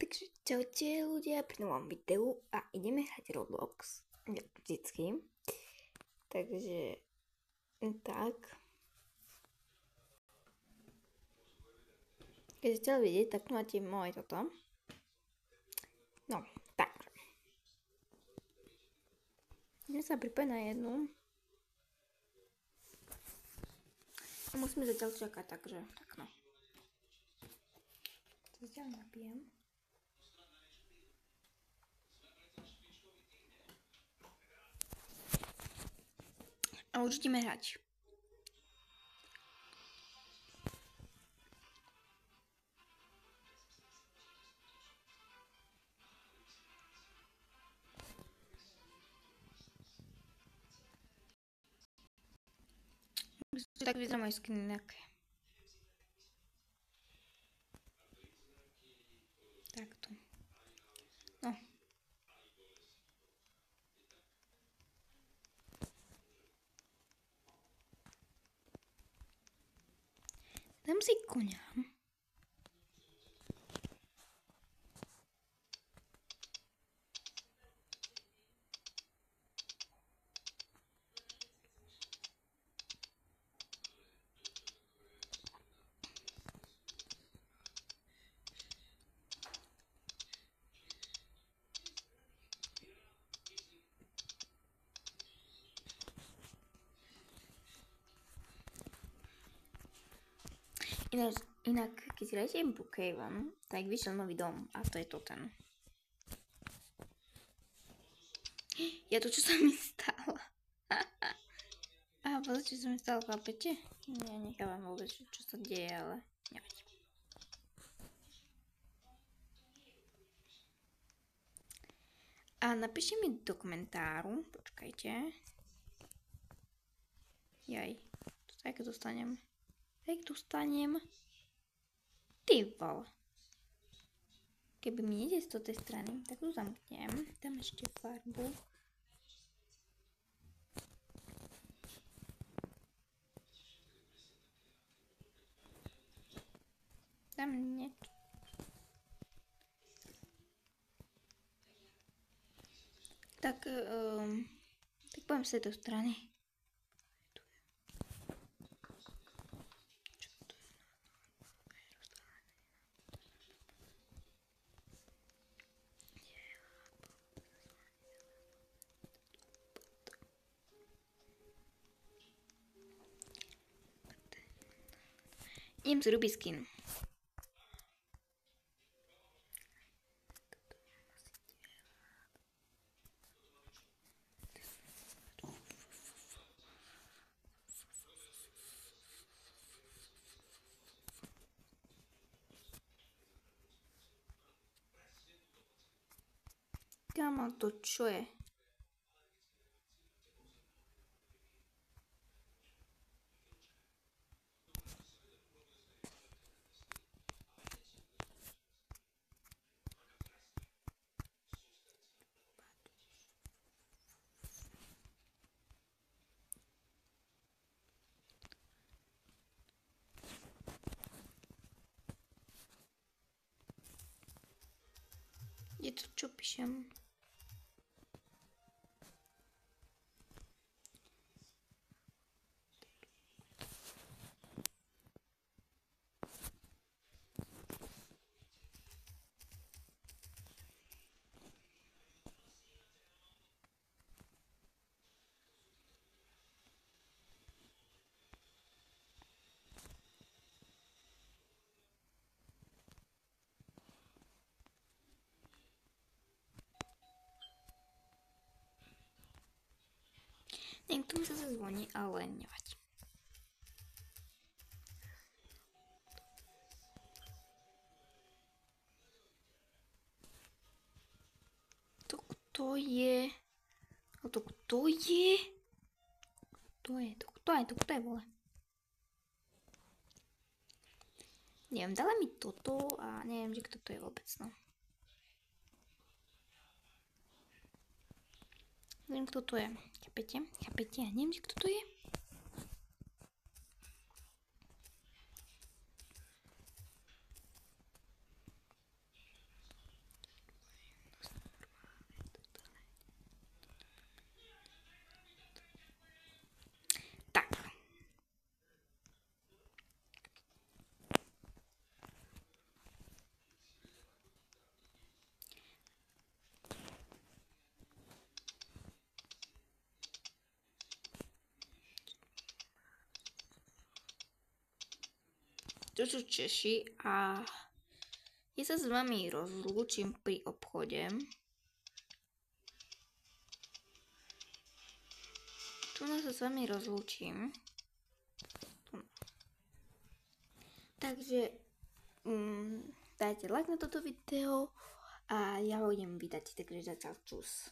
Takže čaute ľudia pri novom videu a ideme hrať Roblox, vždycky. Takže tak. Keď ste chceli vidieť, tak tu máte moje toto. No, tak. Ideme sa pripojiť na jednu. A musíme zatiaľ čakať, takže tak no. Zatiaľ napijem. A už ideme hrať. Tak vyzerá moje skiny nejaké. Takto. No. Dám si koňa. Inak keď si dajte Brookhaven, tak vyšiel nový dom a to je to ten. Ja to, čo sa mi stalo. Pozrite, čo sa mi stalo, chápete? Ja nechávam vôbec, čo sa deje, ale nevadí. A napíšte mi do komentáru, počkajte. Jaj, tak dostanem. Ty vole. Keby mi nejde z tej strany, tak tu zamknem. Dám ešte farbu. Dám niečo. Tak poviem z tejto strany. Idem si robiť skin. Kámo, to čo je? Je to, čo píšem? Niekto mi zase zvoní, ale nevadí. To kto je? A to kto je? Kto je, vole? Neviem, dala mi toto a neviem, že kto to je vôbec, no. Neviem, kto to je. Chápete? Ja neviem, že kto to je. To sú Češi a ja sa s vami rozlúčim pri obchode. Tu sa s vami rozlúčim. Takže dajte like na toto video a ja ho idem vydať, takže zatiaľ čus.